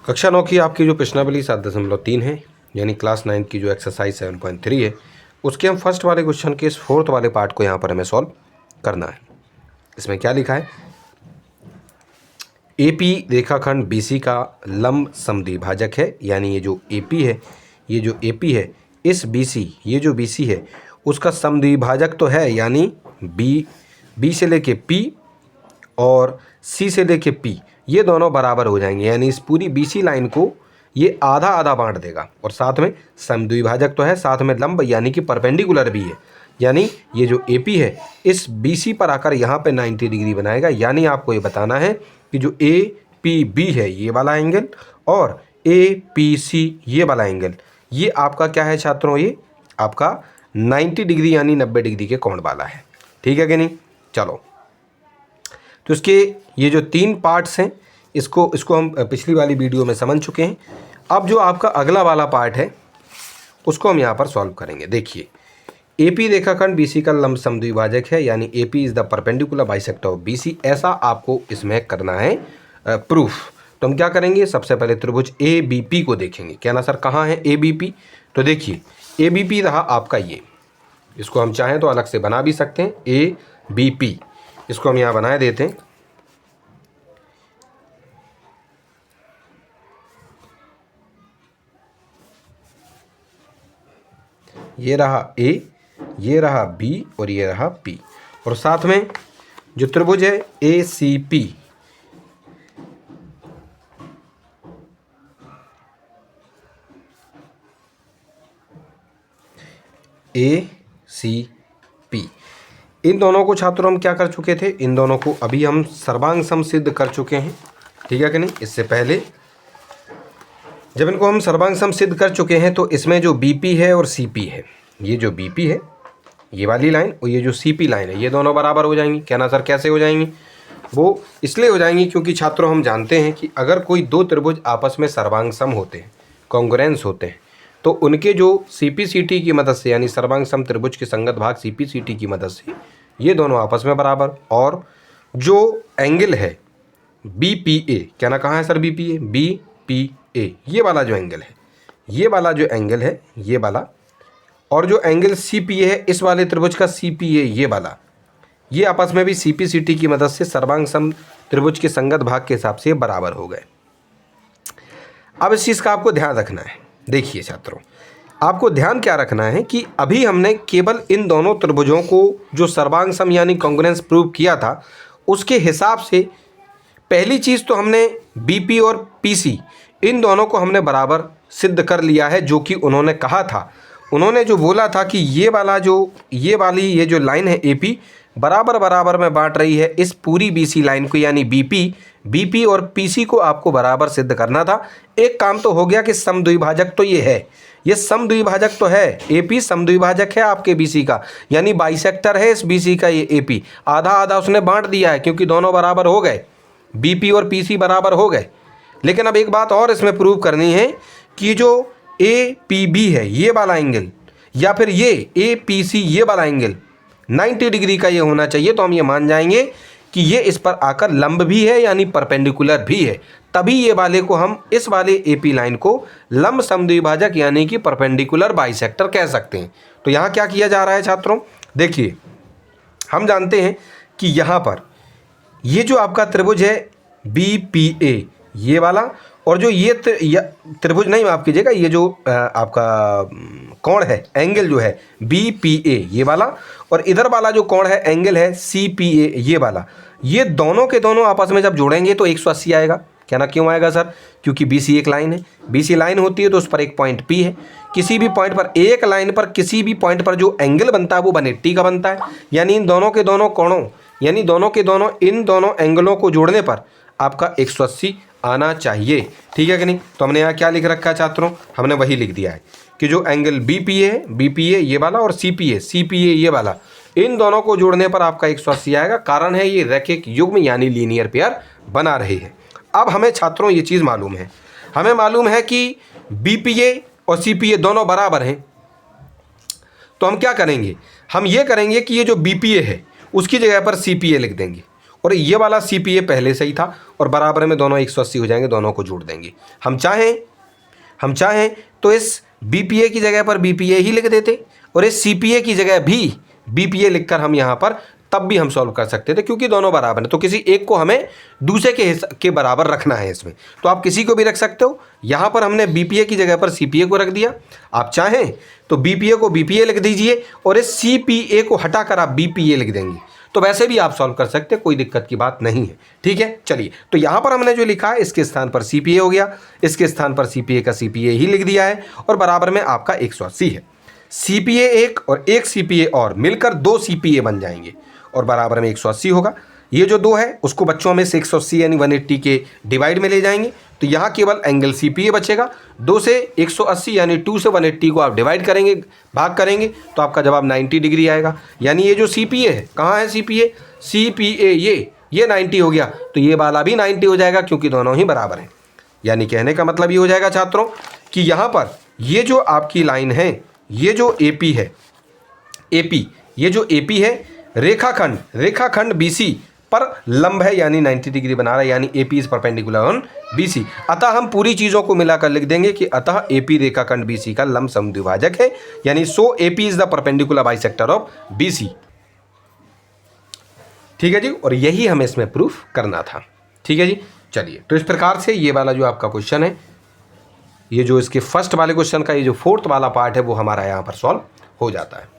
कक्षा 9 की आपकी जो प्रश्नावली 7.3 है, यानी क्लास 9 की जो एक्सरसाइज 7.3 है, उसके हम फर्स्ट वाले क्वेश्चन के इस फोर्थ वाले पार्ट को यहाँ पर हमें सॉल्व करना है। इसमें क्या लिखा है, एपी रेखाखंड बीसी का लंब समद्विभाजक है, यानी ये जो एपी है, इस बीसी, ये जो बीसी है उसका समद्विभाजक तो है, यानी बी से लेके पी और सी से लेके पी ये दोनों बराबर हो जाएंगे, यानी इस पूरी बीसी लाइन को ये आधा आधा बांट देगा। और साथ में समद्विभाजक तो है, साथ में लंब यानी कि परपेंडिकुलर भी है, यानी ये जो एपी है इस बीसी पर आकर यहाँ पे 90 डिग्री बनाएगा। यानी आपको ये बताना है कि जो ए पी बी है ये वाला एंगल और ए पी सी ये वाला एंगल, ये आपका क्या है छात्रों, ये आपका 90 डिग्री यानी 90 डिग्री के कोण वाला है। ठीक है कि नहीं। चलो, तो इसके ये जो 3 पार्ट्स हैं इसको हम पिछली वाली वीडियो में समझ चुके हैं। अब जो आपका अगला वाला पार्ट है उसको हम यहाँ पर सॉल्व करेंगे। देखिए, एपी रेखाखंड बीसी का लंब समद्विभाजक है, यानी AP is the perpendicular bisector of BC, ऐसा आपको इसमें करना है प्रूफ। तो हम क्या करेंगे, सबसे पहले त्रिभुज ए बी पी को देखेंगे। क्या ना सर, कहाँ है ए बी पी, तो देखिए ए बी पी रहा आपका ये, इसको हम चाहें तो अलग से बना भी सकते हैं, ए बी पी, इसको हम यहाँ बनाए देते हैं। ये रहा ए, ये रहा बी और ये रहा पी, और साथ में जो त्रिभुज है ए सी पी, ए सी पी, इन दोनों को छात्रों हम क्या कर चुके थे, इन दोनों को अभी हम सर्वांग सम सिद्ध कर चुके हैं। ठीक है कि नहीं। इससे पहले जब इनको हम सर्वांग सम सिद्ध कर चुके हैं तो इसमें जो बीपी है और सीपी है, ये जो बीपी है ये वाली लाइन और ये जो सीपी लाइन है, ये दोनों बराबर हो जाएंगी। क्या ना सर, कैसे हो जाएंगी, वो इसलिए हो जाएंगी क्योंकि छात्रों हम जानते हैं कि अगर कोई दो त्रिभुज आपस में सर्वांग सम होते हैं, कॉन्ग्रुएंस होते हैं, तो उनके जो सीपी सीटी की मदद से, यानी सर्वांग सम त्रिभुज के संगत भाग सीपी सीटी की मदद से ये दोनों आपस में बराबर, और जो एंगल है बी पी ए, क्या ना, कहाँ है sir B P A, B P A, ये वाला जो एंगल है, ये वाला जो एंगल है ये वाला, और जो एंगल सी पी ए है इस वाले त्रिभुज का सी पी ए ये वाला, ये आपस में भी सी पी सी टी की मदद से सर्वांग सम त्रिभुज के संगत भाग के हिसाब से बराबर हो गए। अब इस चीज़ का आपको ध्यान रखना है। देखिए छात्रों, आपको ध्यान क्या रखना है कि अभी हमने केवल इन दोनों त्रिभुजों को जो सर्वांग सम यानी कॉन्ग्रुएंस प्रूव किया था, उसके हिसाब से पहली चीज़ तो हमने बीपी और पीसी इन दोनों को हमने बराबर सिद्ध कर लिया है, जो कि उन्होंने कहा था। उन्होंने जो बोला था कि ये वाली जो लाइन है एपी बराबर बराबर में बांट रही है इस पूरी बीसी लाइन को, यानी बीपी और पीसी को आपको बराबर सिद्ध करना था। एक काम तो हो गया कि समद्विभाजक तो ये है, ये समद्विभाजक तो है, एपी समद्विभाजक है आपके बीसी का, यानी बाइसेक्टर है इस बीसी का ये एपी। आधा आधा उसने बांट दिया है क्योंकि दोनों बराबर हो गए, बीपी और पीसी बराबर हो गए। लेकिन अब एक बात और इसमें प्रूव करनी है कि जो ए पी बी है ये वाला एंगल, या फिर ये ए पी सी ये वाला एंगल 90 डिग्री का ये होना चाहिए, तो हम ये मान जाएंगे कि ये इस पर आकर लंब भी है यानी परपेंडिकुलर भी है, तभी ये वाले को हम, इस वाले एपी लाइन को लंब समद्विभाजक यानी कि परपेंडिकुलर बाइसेक्टर कह सकते हैं। तो यहाँ क्या किया जा रहा है छात्रों, देखिए हम जानते हैं कि यहाँ पर ये जो आपका त्रिभुज है बी पी ए ये वाला, और जो ये त्रिभुज नहीं, माफ़ कीजिएगा, ये जो आपका कोण है, एंगल जो है बी पी ए ये वाला, और इधर वाला जो कोण है एंगल है सी पी ए ये वाला, ये दोनों के दोनों आपस में जब जोड़ेंगे तो 180 आएगा। क्या ना, क्यों आएगा सर, क्योंकि बीसी एक लाइन है, बीसी लाइन होती है तो उस पर एक पॉइंट पी है, किसी भी पॉइंट पर, एक लाइन पर किसी भी पॉइंट पर जो एंगल बनता है वो 180 का बनता है, यानी इन दोनों के दोनों कोणों, यानी इन दोनों एंगलों को जोड़ने पर आपका 180 आना चाहिए। ठीक है कि नहीं। तो हमने यहाँ क्या लिख रखा है छात्रों, हमने वही लिख दिया है कि जो एंगल बी पी ए ये वाला और सी पी ए ये वाला, इन दोनों को जोड़ने पर आपका 180 आएगा। कारण है ये रैखिक युग्म यानी लीनियर पेयर बना रही है। अब हमें छात्रों ये चीज़ मालूम है, हमें मालूम है कि बी पी ए और सी पी ए दोनों बराबर हैं, तो हम क्या करेंगे, हम ये करेंगे कि ये जो बी पी ए है उसकी जगह पर सी पी ए लिख देंगे, और ये वाला CPA पहले से ही था और बराबर में दोनों 180 हो जाएंगे, दोनों को जोड़ देंगे। हम चाहें तो इस BPA की जगह पर BPA ही लिख देते और इस CPA की जगह भी BPA लिखकर हम यहाँ पर तब भी हम सॉल्व कर सकते थे, क्योंकि दोनों बराबर हैं। तो किसी एक को हमें दूसरे के बराबर रखना है इसमें, तो आप किसी को भी रख सकते हो। यहाँ पर हमने BPA की जगह पर CPA को रख दिया। आप चाहें तो BPA को BPA लिख दीजिए और इस CPA को हटाकर आप BPA लिख देंगे, तो वैसे भी आप सॉल्व कर सकते हैं, कोई दिक्कत की बात नहीं है। ठीक है, चलिए, तो यहाँ पर हमने जो लिखा है इसके स्थान पर CPA हो गया, इसके स्थान पर CPA का CPA ही लिख दिया है और बराबर में आपका 180 है। CPA एक और एक CPA और मिलकर 2 CPA बन जाएंगे और बराबर में 180 होगा। ये जो 2 है उसको बच्चों में से 180 यानी 180 के डिवाइड में ले जाएंगे, तो यहाँ केवल एंगल CPA बचेगा। 2 से 180 यानी 2 से 180 को आप डिवाइड करेंगे, भाग करेंगे, तो आपका जवाब 90 डिग्री आएगा। यानी ये जो CPA है, कहाँ है CPA ये 90 हो गया, तो ये वाला भी 90 हो जाएगा, क्योंकि दोनों ही बराबर हैं। यानी कहने का मतलब ये हो जाएगा छात्रों कि यहाँ पर ये जो आपकी लाइन है, ये जो AP है, ये जो AP है रेखाखंड BC पर लंब है, यानी 90 डिग्री बना रहा है, यानी AP is perpendicular on BC। अतः हम पूरी चीज़ों को मिलाकर लिख देंगे कि अतः AP रेखाखंड BC का लंब समद्विभाजक है, यानी सो AP is the perpendicular bisector of BC। ठीक है जी, और यही हमें इसमें प्रूफ करना था। ठीक है जी, चलिए, तो इस प्रकार से ये वाला जो आपका क्वेश्चन है, ये जो इसके फर्स्ट वाले क्वेश्चन का ये जो फोर्थ वाला पार्ट है, वो हमारा यहाँ पर सॉल्व हो जाता है।